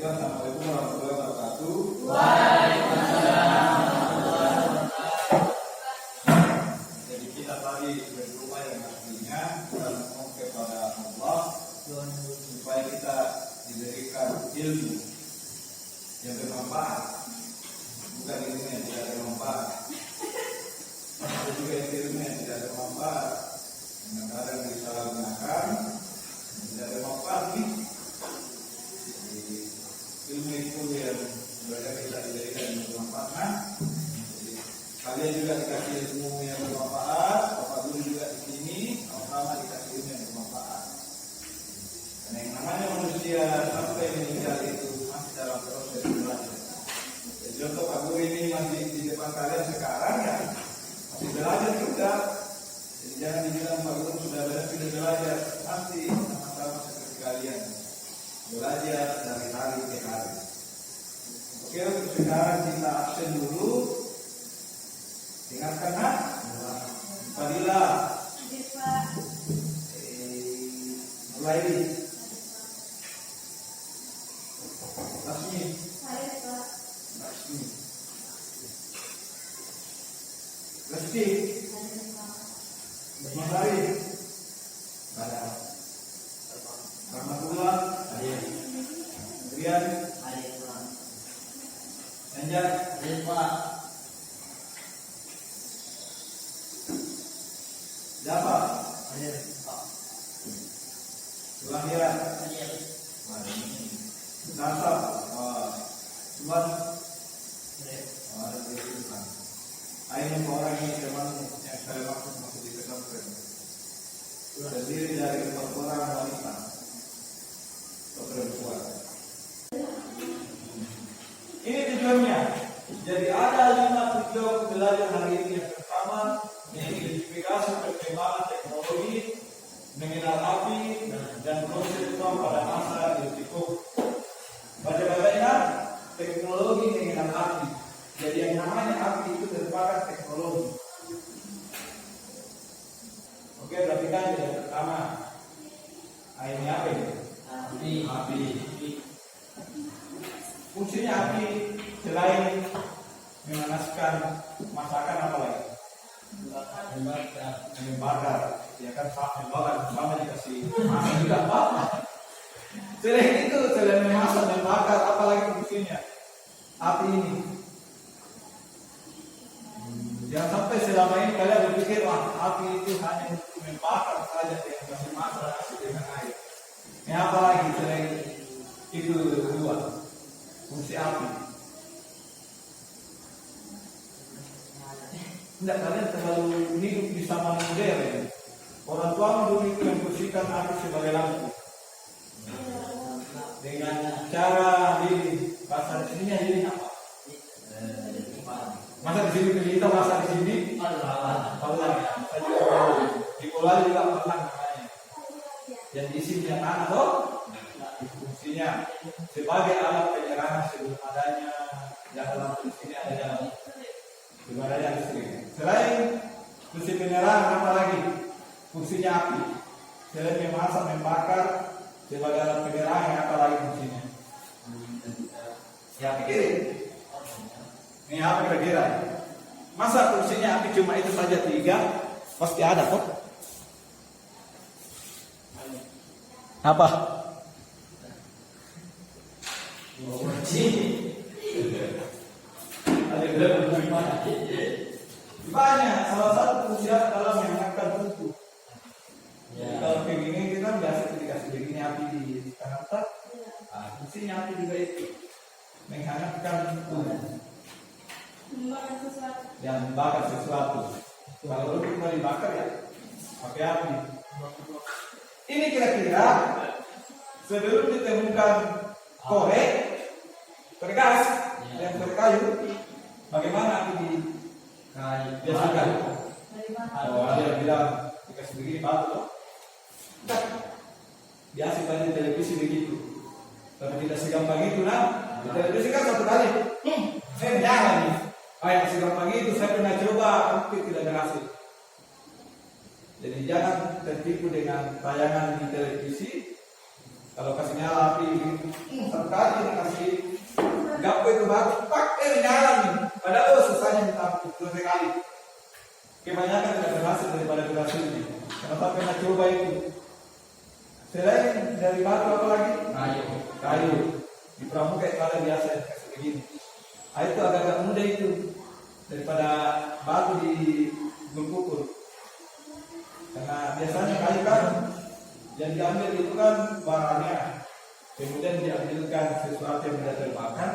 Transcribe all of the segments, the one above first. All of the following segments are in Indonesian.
Assalamualaikum warahmatullahi wabarakatuh. Jadi kita tadi berdoa yang artinya kita mohon kepada Allah supaya kita diberikan ilmu yang bermanfaat, bukan ilmu yang tidak bermanfaat. Ada juga ilmu yang tidak bermanfaat, yang kadang disalahgunakan, tidak bermanfaat nih. Ilmu itu yang mereka bisa diberikan yang bermanfaat. Jadi, kalian juga dikasih ilmu yang bermanfaat, Bapak Guru juga di sini sama-sama dikasih ilmu yang bermanfaat. Karena yang namanya manusia sampai meninggal itu masih dalam proses belajar. Jadi contoh Pak Guru ini masih di depan kalian sekarang ya, masih belajar juga. Jadi jangan dibilang Pak Guru sudah belajar, masih sama-sama seperti kalian. Belajar dari hari ke hari. Oke, untuk sekarang kita absen dulu. Ingatkan nak? Fadila. Mulai. Lasmi. Lasmi. Lesti. Masari. Ada. Rahmatullah. Rian, Anjar, Japa, Lahir, Nasab, Tuhan, ini orang ini teman yang saya maksud masuk di pesantren. Terdiri dari 4 orang wanita atau perempuan. Ini tujuannya. Jadi ada 5 tujuan belajar hari ini. Yang pertama, mengidentifikasi perkembangan teknologi, mengenal api dan konsep pada masa itu. Baca-bacanya teknologi mengenal api. Jadi yang namanya api itu merupakan teknologi. Oke, berarti kan yang pertama, ini apa ini? Api. Fungsinya api selain memanaskan masakan apa lagi? Membakar. Ya kan membakar sama dikasih masak juga apa? Selain itu, selain memasak dan membakar, apa lagi fungsinya? Api ini. Jangan sampai selama ini kalian berpikir wah api itu hanya untuk membakar saja, yang kasih masak nasi dengan air. Ini apa lagi selain itu dua? Fungsi api. Tidak, kalian terlalu hidup di zaman modern. Orang tua dulu itu memfungsikan api sebagai lampu. Dengan cara di bahasa di sini jadi apa? Masa di sini kita masa di sini? Allah. Di bola juga Allah namanya. Yang isinya tanah toh? Fungsinya sebagai alat penerangan sebelum adanya yang dalam di sini ada jalan sebelum adanya listrik. Selain fungsi penerangan apa lagi? Fungsinya api. Selain memasak, membakar sebagai alat penerangan apa lagi fungsinya? Ya pikirin. Ini apa kira-kira? Masa fungsinya api cuma itu saja 3? Pasti ada kok. Apa? Banyak, salah satu fungsi adalah menghangatkan tubuh. Kalau begini kita biasa dikasih begini api di tangan tak. Fungsinya api juga itu menghangatkan tubuh. Yang membakar sesuatu. Kalau lu mau dibakar ya pakai api. Ini kira-kira sebelum ditemukan korek bergas yang berkayu, bagaimana api dibiasakan? Oh, ada yang bilang dikasih begini batu loh. Biasa kan di televisi begitu. Tapi tidak segampang itu nah. Di televisi kan satu kali, saya nyala nih. Kayak segampang itu saya pernah coba, tapi tidak berhasil. Jadi jangan tertipu dengan tayangan di televisi. Kalau kasih nyala api, satu kali kasih gapo itu baru, pakai nyala nih. Padahal susahnya minta dua kali. Kebanyakan tidak berhasil daripada berhasil nih. Kalau saya pernah coba itu. Selain dari batu apa lagi? Kayu. Di pramuka itu ada biasa yang kasih begini. Itu agak-agak mudah itu daripada batu di gulkukur. Karena biasanya kayu kan yang diambil itu kan barangnya, kemudian diambilkan sesuatu yang tidak terbakar.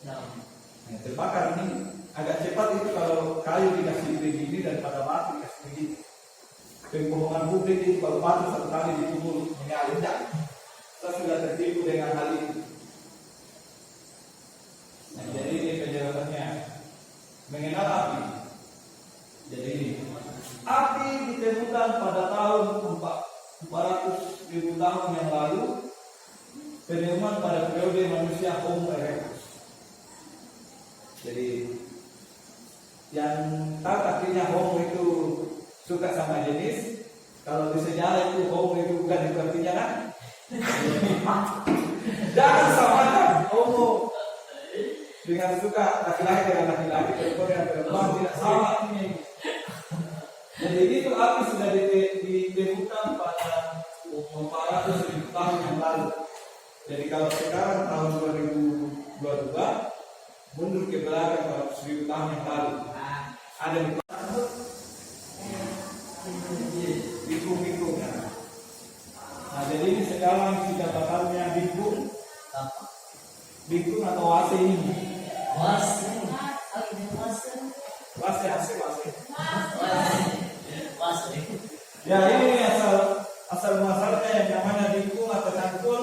Nah, terbakar ini agak cepat itu kalau kayu dikasih begini daripada batu dikasih begini. Pembohongan publik itu kalau batu satu kali dikubur menyala tidak. Saya sudah tertipu dengan hal itu. Nah, jadi ini penjelasannya mengenal api. Jadi ini api ditemukan pada tahun 400.000 tahun yang lalu. Penemuan pada periode manusia Homo erectus. Jadi yang tahu artinya Homo itu suka sama jenis. Kalau di sejarah itu Homo itu bukan itu artinya kan? Jangan samakan Homo dengan suka laki-laki dengan laki-laki, perempuan dengan perempuan, tidak sama artinya ini. Jadi itu api sudah ditemukan pada 400.000 tahun yang lalu. Jadi kalau sekarang tahun 2022 mundur ke belakang pada 1.000 tahun yang lalu ada di bikung. Nah jadi ini sekarang kita batalnya bikung atau wase ini. Wase. Ya ini asal muasalnya yang namanya bikung atau cangkul.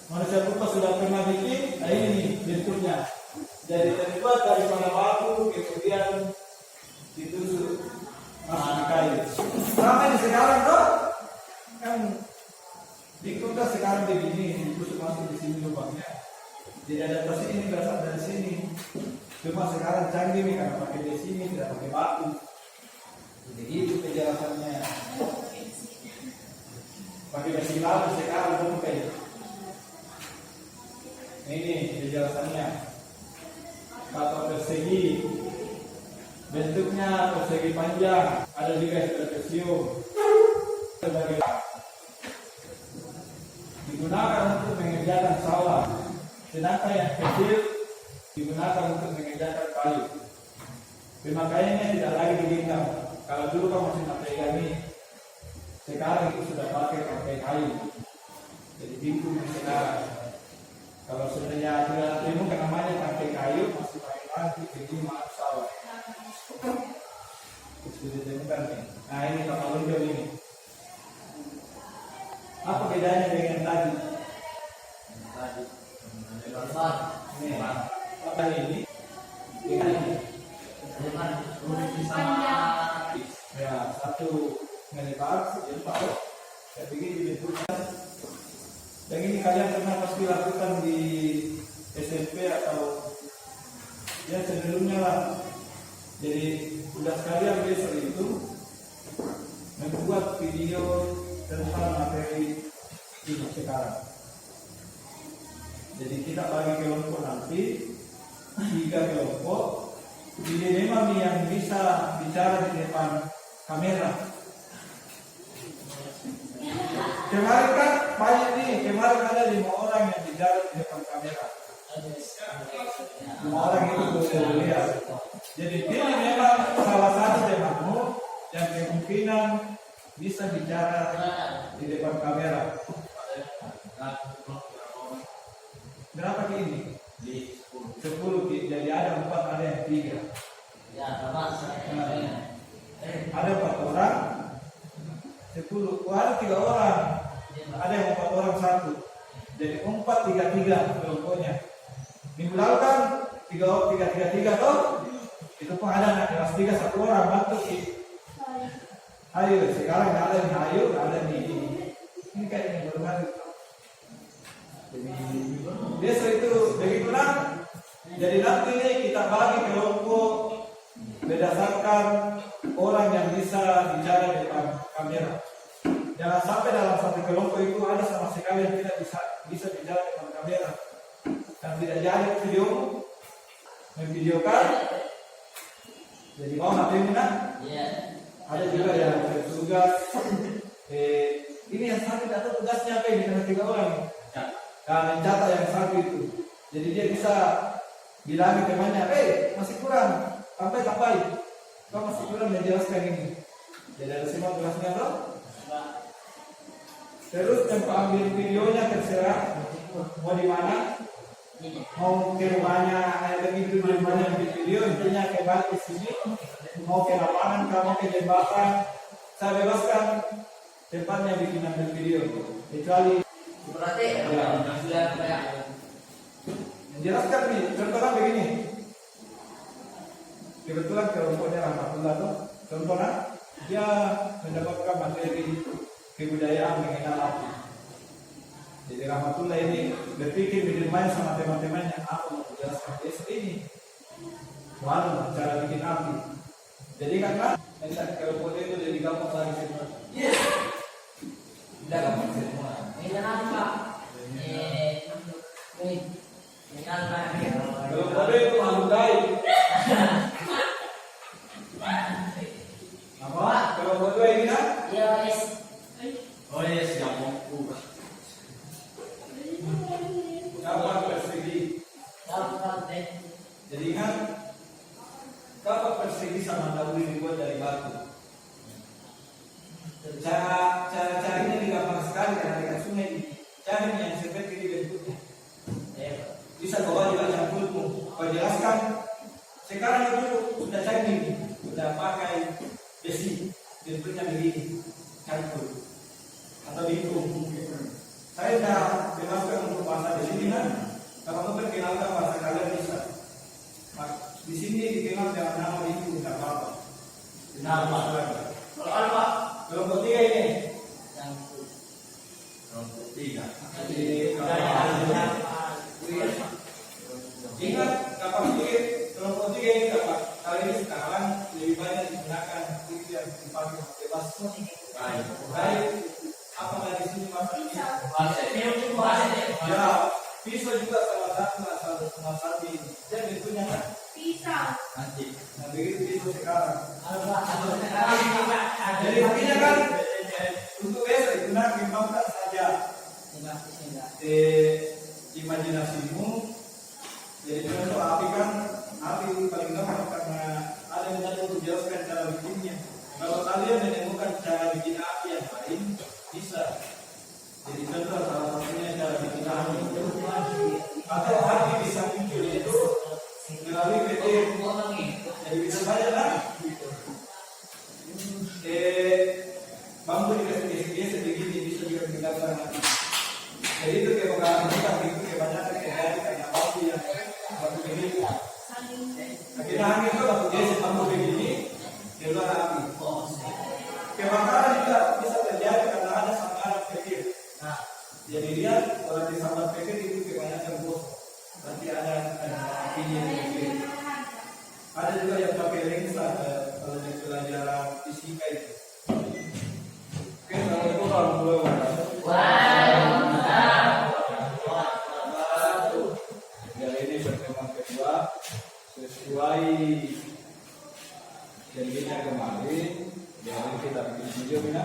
Manusia purba sudah pernah bikin. Nah ini bentuknya. Jadi terbuat dari batu, kemudian ditusuk masuk di kayu. Sama ini sekarang tuh kan bikung kan sekarang begini, ditusuk masuk di sini lubangnya. Jadi adaptasi ini berasal dari sini. Cuma sekarang canggih nih karena pakai di sini tidak pakai batu. Jadi itu penjelasannya. Pakai besi batu sekarang tuh kayak ini penjelasannya. Kata persegi, bentuknya persegi panjang, ada juga trapezium. Sebagai digunakan untuk mengerjakan sawah. Sedangkan yang kecil digunakan untuk mengerjakan kayu. Pemakaiannya tidak lagi digenggam. Kalau dulu kan masih pakai gani, sekarang itu sudah pakai kayu. Jadi bikung sekarang. Kalau sebenarnya sudah ditemukan namanya pakai kayu, masih pakai batu, jadi maaf sawah. Sudah ditemukan nih. Nah ini kapal lonjong ini. Apa bedanya dengan tadi? Ini apa ini? Dengan ini. Ya satu melebar, jadi pakai. Saya pikir dibentukkan. Yang ini kalian pernah pasti lakukan di SMP atau ya sebelumnya lah. Jadi sudah sekalian besok itu membuat video tentang materi ini sekarang. Jadi kita bagi kelompok nanti 3 kelompok. Jadi memang yang bisa bicara di depan kamera. Kemarin kan banyak nih, kemarin ada 5 orang yang bicara di depan kamera. 5 orang itu boleh lihat. Jadi pilih memang salah satu temanmu yang kemungkinan bisa bicara di depan kamera. Berapa ke ini? 10, jadi ada 4, ada yang 3. Ya, sama saya. Ada 4 orang. 10, ada 3 orang, ada yang 4 orang 1, jadi 4-3-3 kelompoknya. Minggu lalu kan 3-3-3 toh, itu pun ada anak kelas 3 1 orang masuk sih. Ayo sekarang nggak ada nih, ayo nggak ada nih. Ini kayak berdasarkan orang yang bisa bicara di depan kamera. Jangan sampai dalam satu kelompok itu ada sama sekali yang tidak bisa bicara di depan kamera. Dan tidak jadi video memvideokan. Jadi mau HP nak? Iya. Ada juga yang bertugas. Ini yang satu atau tugasnya apa ini? Karena 3 orang. Nah, mencatat yang satu itu. Jadi dia bisa bilang ke temannya, masih kurang, sampai. Kau masih kurang menjelaskan ini. Jadi ada semua tugasnya loh. Terus tempat ambil videonya terserah. Mau di mana? Mau ke rumahnya, lagi di rumahnya ambil video, intinya ke balik ke sini. Mau ke lapangan, mau ke jembatan, saya bebaskan tempatnya bikin ambil video. Kecuali Berarti sudah kayak menjelaskan nih, contohnya begini. Kebetulan kelompoknya Rahmatullah tuh, contohnya dia mendapatkan materi kebudayaan mengenal api. Jadi Rahmatullah ini berpikir bermain sama teman-temannya, aku mau menjelaskan desa ini, mana cara bikin api. Jadi karena kelompok itu jadi gampang lagi semua. yes. Tidak gampang semua. Ini apa? Ini apa? Kelompok itu menghargai. Apa? Kelompok itu ini kan? Yes. Oh yes, gampang. Kapan persegi. Jadi kan kapan persegi sama dahulu dibuat dari batu. Cara ini gampang sekali karena dekat sungai ini. Cari yang seperti ini bentuknya. Bisa bawa juga campurmu. Kau jelaskan. Sekarang itu sudah canggih, sudah pakai besi, bentuknya begini, campur atau dihitung. Saya sudah bebaskan untuk bahasa di sini kan. Kalau mau perkenalkan bahasa kalian bisa. Di sini dikenal dengan nama itu tidak apa-apa. Nama. Kalau apa? Kelompok 3 ini. Kelompok 3. Jadi ingat kapan pikir kelompok 3 ini dapat kali ini sekarang lebih banyak digunakan itu yang dipakai bebas. Baik. Apa dari sini maksudnya? Ya, pisau juga salah satu ini. Dia bentuknya kan? Pisau. Nanti. Nah, begitu pisau sekarang. Jadi artinya kan untuk besok digunakan kembangkan saja. Imajinasimu. Jadi contoh api kan, api paling gampang karena ada yang tadi untuk jelaskan cara bikinnya. Kalau kalian menemukan cara bikin api yang lain, bisa. Jadi contoh salah satunya cara bikin api. Atau api bisa muncul itu melalui petir. Jadi bisa saja kan? Bambu dikasih geser begini bisa juga digunakan api. Jadi itu kebakaran kita itu kebanyakan terjadi karena bambu yang bambu begini. Akhirnya angin itu bambu geser bambu begini keluar api. Kebakaran juga bisa terjadi karena ada sambaran petir. Nah, jadi lihat kalau di sambar petir itu kebanyakan bos. Berarti ada apinya di petir. Ada juga yang pakai lensa kalau di pelajaran fisika itu. Oke, kalau itu kalau belum ini pertemuan kedua sesuai janjinya kemarin. Jadi kita bikin video mina.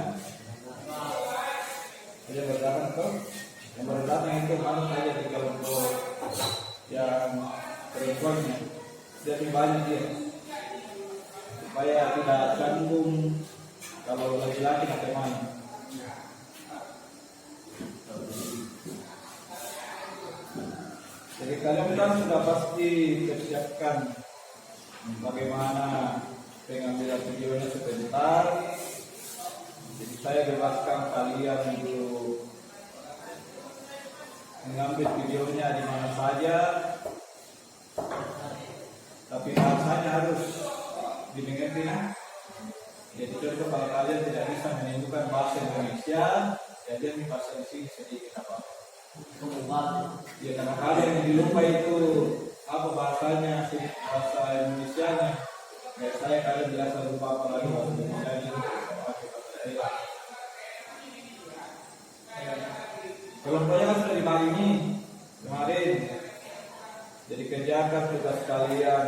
Ada berdatang tuh. Yang berdatang itu harus saja di kelompok yang perempuannya. Jadi banyak dia. Supaya tidak canggung kalau laki-laki nak kemana. Jadi kalian kan sudah pasti persiapkan bagaimana pengambilan videonya sebentar. Jadi saya bebaskan kalian untuk mengambil videonya di mana saja. Tapi bahasanya harus dimengerti. Jadi contoh kalau kalian tidak bisa menentukan bahasa Indonesia, ya dia bahasa di sini sedikit apa. Ya karena kalian yang dilupa itu apa bahasanya, bahasa Indonesianya. Saya kalian jelaskan lupa apa lagi waktu menjadi kelompoknya kan sudah dibagi ini kemarin. Jadi kerjakan tugas kalian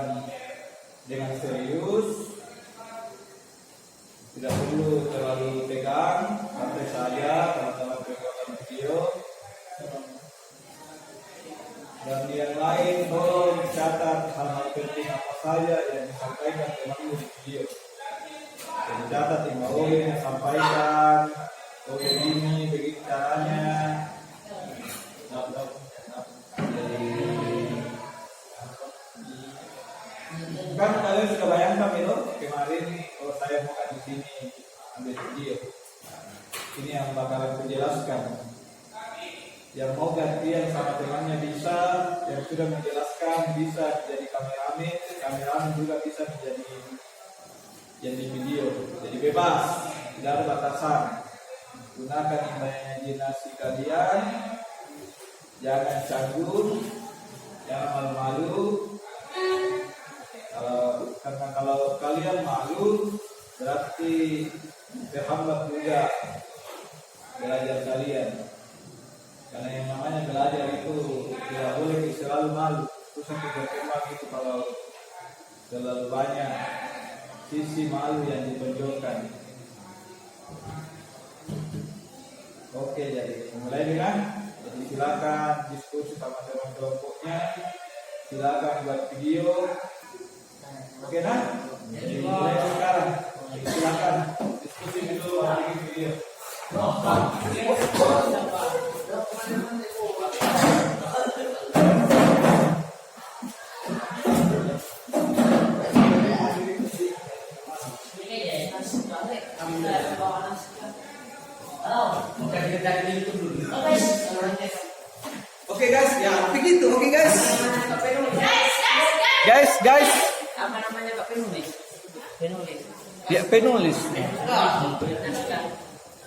dengan serius, tidak perlu terlalu tegang, santai saja teman-teman pembuatan video. Dan yang lain tolong catat hal-hal penting apa saja yang disampaikan teman-teman di video. Jadi catat yang mau sampaikan, oh begini, begitu caranya. Kan kalian sudah bayangkan itu kemarin kalau saya mau di sini ambil video, ini yang bakalan kujelaskan. Yang mau gantian sama temannya bisa, yang sudah menjelaskan bisa jadi kameramen juga bisa menjadi video. Jadi bebas, tidak ada batasan. Gunakan imajinasi kalian, jangan canggung, jangan malu-malu. Karena kalau kalian malu berarti terhambat juga belajar kalian. Karena yang namanya belajar itu tidak boleh selalu malu. Terus kita gitu kalau terlalu banyak sisi malu yang ditonjolkan. Oke, jadi mulai dengan jadi silakan diskusi sama teman kelompoknya. Silakan buat video. Oke nah, jadi mulai sekarang. Silakan diskusi dulu bikin video. Oke guys, ya begitu. Oke guys. Guys. Apa namanya Pak penulis? Penulis. Ya penulis.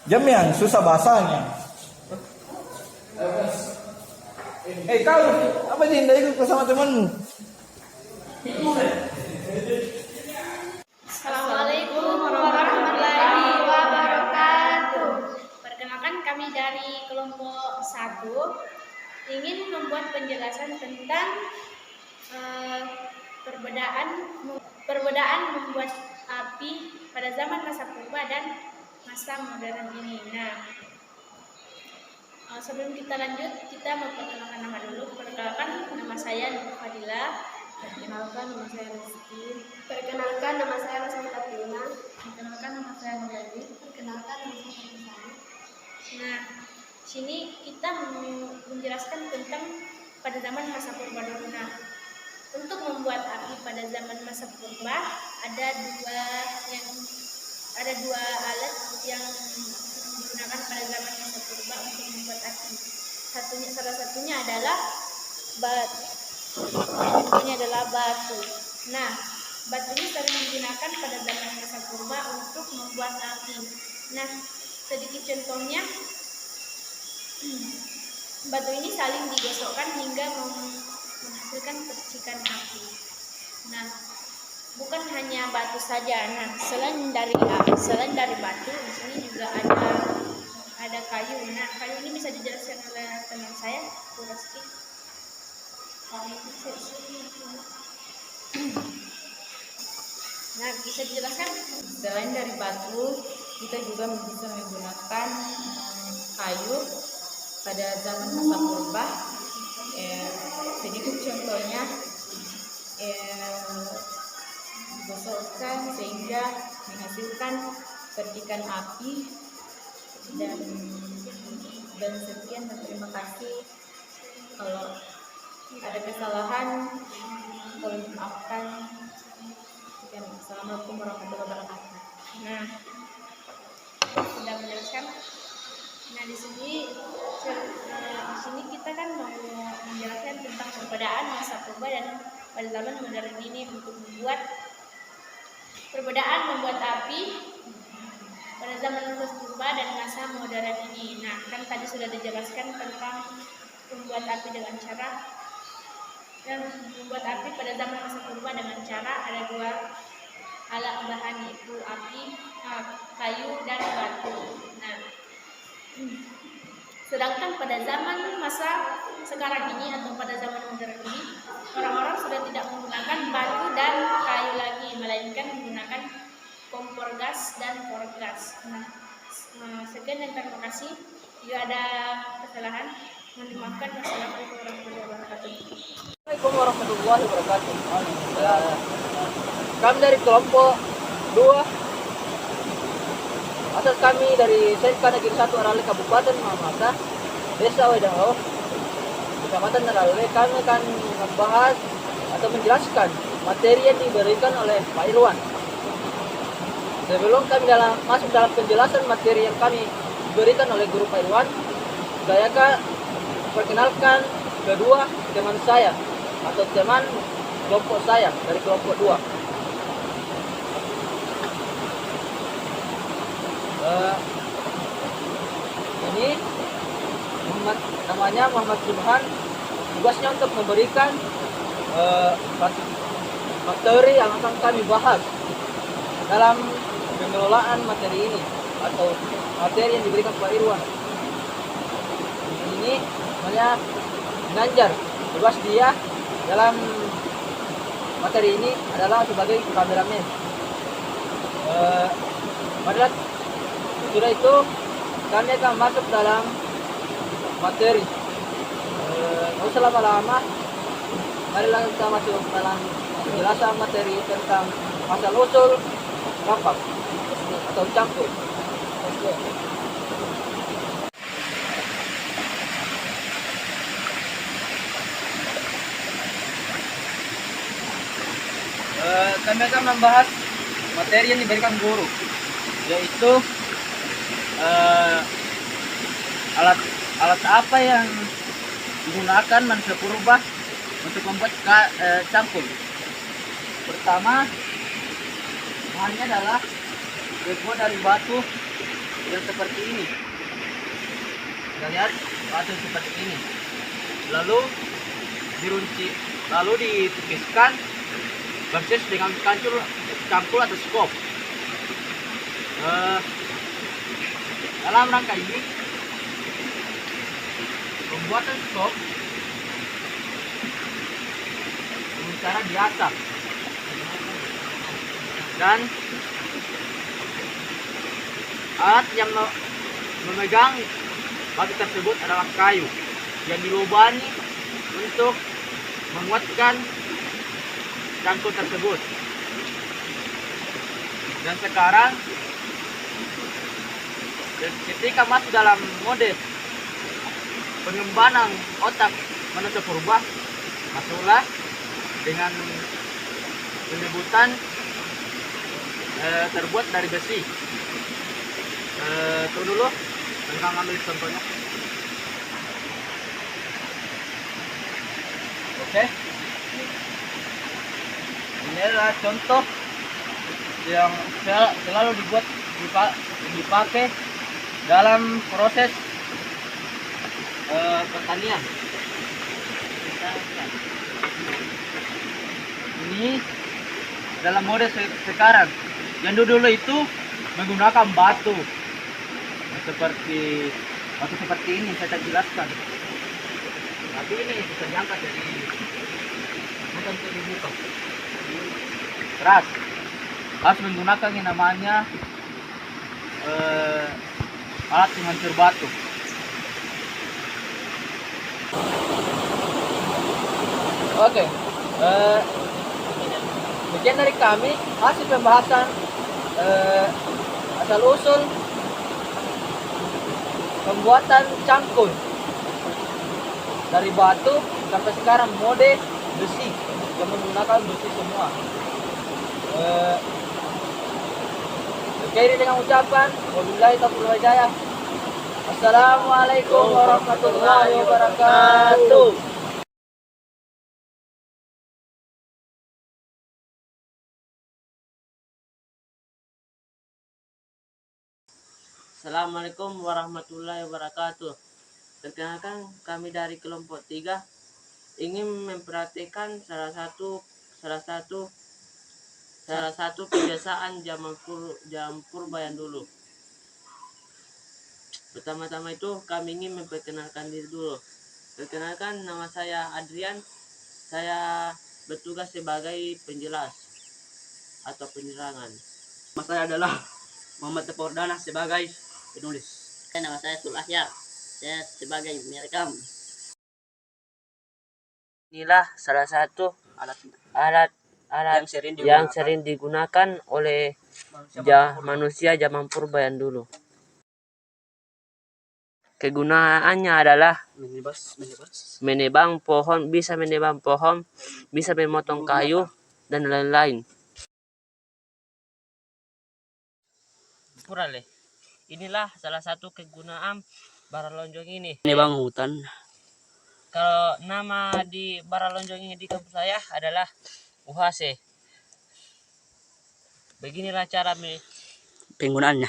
Jamian susah bahasanya. Kau apa dinda ikut sama temanmu? Assalamualaikum warahmatullahi wabarakatuh. Perkenalkan kami dari kelompok 1 ingin membuat penjelasan tentang perbedaan membuat api pada zaman masa purba dan masa modern ini. Nah, sebelum kita lanjut, kita memperkenalkan nama dulu. Perkenalkan, nama saya Nur Fadila. Perkenalkan, nama saya Rizky. Perkenalkan, nama saya Rosa Fatina. Perkenalkan, nama saya Nuradi. Perkenalkan, nama saya Nuradi. Nah, sini kita menjelaskan tentang pada zaman masa purba dulu. Nah, untuk membuat api pada zaman masa purba ada dua alat yang digunakan pada zaman masa purba untuk membuat api. Salah satunya adalah batu. Nah, batu ini sering digunakan pada zaman masa purba untuk membuat api. Nah, sedikit contohnya, batu ini saling digosokkan hingga menghasilkan percikan api. Nah, bukan hanya batu saja. Nah, selain dari batu, di sini juga ada kayu. Nah, kayu ini bisa dijelaskan oleh teman saya, Rizky. Nah, bisa dijelaskan? Selain dari batu, kita juga bisa menggunakan kayu pada zaman masa purba. Sedikit contohnya, digosokkan sehingga menghasilkan percikan api. Dan sekian, dan terima kasih. Kalau ada kesalahan, tolong maafkan. Assalamualaikum warahmatullahi wabarakatuh. Nah, sudah menjelaskan. Nah, di sini kita kan mau menjelaskan tentang perbedaan masa purba dan pada zaman modern ini untuk membuat api pada zaman masa purba dan masa modern ini. Nah, kan tadi sudah dijelaskan tentang membuat api pada zaman masa purba dengan cara ada alat bahan yaitu api, kayu dan batu. Nah, sedangkan pada zaman masa sekarang ini atau pada zaman modern ini, orang-orang sudah tidak menggunakan batu dan kayu lagi, melainkan menggunakan kompor gas dan gas. Nah, sekian dan terima kasih. Jika ada kesalahan, mohon dimaafkan. Wassalamualaikum warahmatullahi wabarakatuh. Assalamualaikum warahmatullahi wabarakatuh. Kami dari kelompok 2, asal kami dari SMK Negeri 1 Arale Kabupaten Mamasa, Desa Wedao, Kecamatan Arale. Kami akan membahas atau menjelaskan materi yang diberikan oleh Pak Irwan. Sebelum kami masuk dalam penjelasan materi yang kami diberikan oleh guru Pak Irwan, saya akan perkenalkan kedua teman saya atau teman kelompok saya dari kelompok 2. Ini namanya Muhammad Subhan. Tugasnya untuk memberikan materi yang akan kami bahas dalam pengelolaan materi ini atau materi yang diberikan Pak Irwan. Ini namanya Nanjar. Tugas dia dalam materi ini adalah sebagai kameramen. Pada sudah itu kami akan masuk dalam materi. Tidak usah lama-lama, marilah kita masuk dalam penjelasan materi tentang asal usul rampak atau cangkul. Kami akan membahas materi yang diberikan guru, yaitu alat apa yang digunakan manusia purba untuk membuat cangkul. Pertama, bahannya adalah terbuat dari batu yang seperti ini. Kita lihat batu seperti ini. Lalu ditipiskan persis dengan cangkul atau skop. Dalam rangka ini, pembuatan skop dengan cara diasap, dan alat yang memegang batu tersebut adalah kayu yang dilubani untuk menguatkan cangkul tersebut. Dan sekarang ketika masuk dalam mode pengembangan otak manusia purba, masuklah dengan penyebutan terbuat dari besi. Tunggu dulu, kita ambil contohnya. Oke. Ini adalah contoh yang selalu dipakai dalam proses pertanian. Ini dalam mode sekarang. Yang dulu itu menggunakan batu seperti ini, saya tak jelaskan. Tapi ini bisa diangkat dari bukan dibuka. Keras. Harus menggunakan yang namanya alat penghancur batu. Oke, sekian dari kami hasil pembahasan asal usul pembuatan cangkul dari batu sampai sekarang mode besi yang menggunakan besi semua. Akhiri dengan ucapan wabillahi taufiq wal hidayah. Assalamualaikum warahmatullahi wabarakatuh. Assalamualaikum warahmatullahi wabarakatuh. Perkenalkan, kami dari kelompok 3 ingin memperhatikan salah satu salah satu kebiasaan zaman purba yang dulu. Pertama-tama itu kami ingin memperkenalkan diri dulu. Perkenalkan, nama saya Adrian. Saya bertugas sebagai penjelas atau penerangan. Nama saya adalah Muhammad Tepordana sebagai penulis. Nama saya Tulahya, saya sebagai merekam. Inilah salah satu alat yang sering digunakan oleh manusia zaman purba yang dulu. Kegunaannya adalah menebang pohon, bisa memotong kayu, dan lain-lain. Purale. Inilah salah satu kegunaan baralonjong ini. Menebang hutan. Kalau nama di baralonjong ini di kampus saya adalah uhase. Beginilah cara Penggunaannya.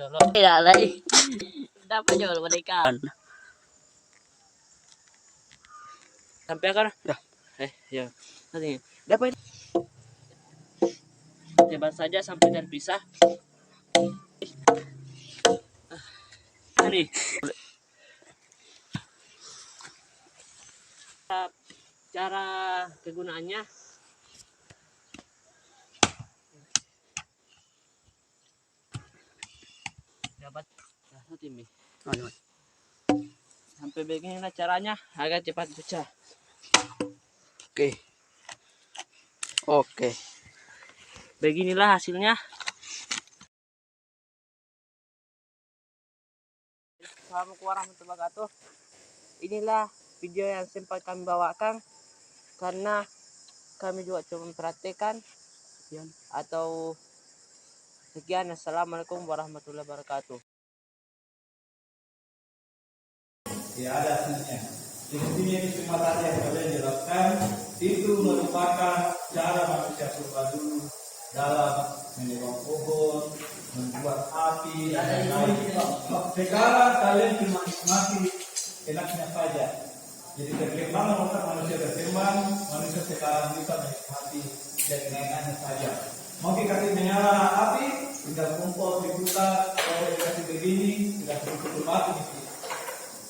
Tidak lagi. Dapat jual mereka. Sampai kan? Ya. Nanti dapat. Coba saja sampai terpisah. Ini. Cara kegunaannya dapat tim sampai beginilah caranya agar cepat pecah. Oke. Beginilah hasilnya. Assalamualaikum warahmatullahi wabarakatuh. Inilah video yang sempat kami bawakan karena kami juga coba memperhatikan atau sekian. Assalamualaikum warahmatullahi wabarakatuh. Ya, ada hasilnya. Intinya itu semua tadi yang kalian jelaskan itu merupakan cara manusia purba dulu dalam menebang pohon, membuat api, dan lain-lain. Sekarang kalian cuma nikmati enaknya saja. Jadi perkembangan otak manusia berkembang, manusia sekarang bisa menikmati dan enaknya saja. Mau kasih menyala api, tinggal kumpul diputar, kalau dikasih begini, tinggal kumpul batu di sini.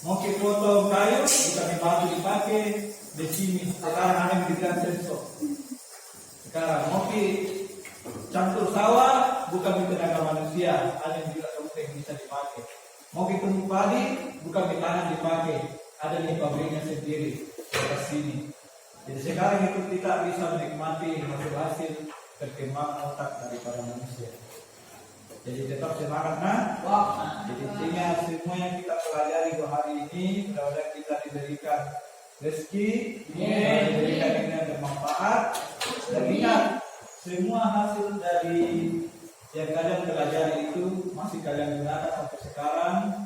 Mau potong kayu, bukan batu dipakai di sini. Sekarang ada yang diberikan sensor. Sekarang mau campur sawah, bukan tenaga manusia, ada yang juga yang bisa dipakai. Mau tumbuh padi, bukan di tangan dipakai, ada di pabriknya sendiri di sini. Jadi sekarang itu kita bisa menikmati hasil perkembangan otak daripada manusia. Jadi tetap semangat Jadi intinya semua yang kita pelajari 2 hari ini mudah-mudahan kita diberikan rezeki, diberikan yang bermanfaat. Dan ingat, semua hasil dari yang kalian pelajari itu masih kalian gunakan sampai sekarang.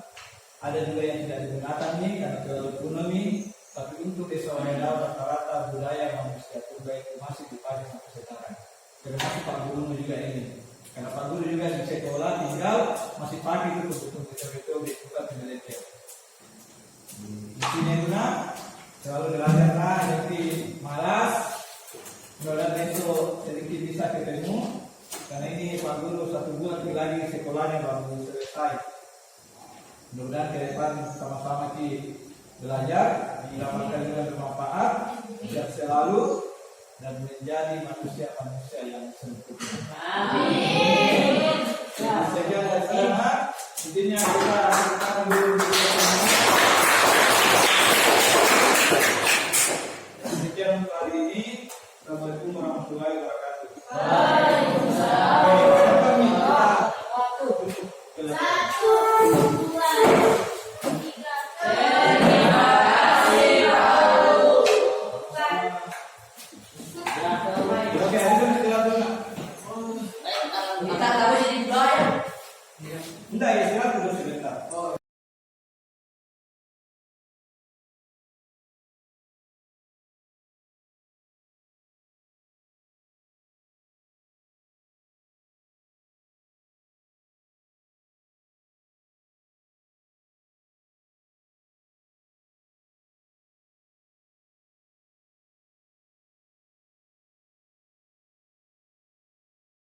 Ada juga yang tidak digunakan nih karena terlalu kuno nih. Tapi untuk desa Wayandau rata-rata budaya manusia purba itu masih dipakai sampai sekarang. Termasuk Pak Guru juga ini. Karena Pak Guru juga di sekolah tinggal masih pakai itu untuk betul-betul bukan penelitian. Di sini guna selalu belajar nanti malas. Mudah-mudahan besok sedikit bisa ketemu. Karena ini Pak Guru 1 bulan lagi sekolahnya baru selesai. Mudah-mudahan ke depan sama-sama belajar, mendapatkan juga bermanfaat, dan selalu dan menjadi manusia-manusia yang sempurna. Amin. Sekian dari saya. Intinya kita akan dulu. Sekian untuk hari ini. Assalamualaikum warahmatullahi wabarakatuh. Waalaikumsalam. Enggak ya, silakan.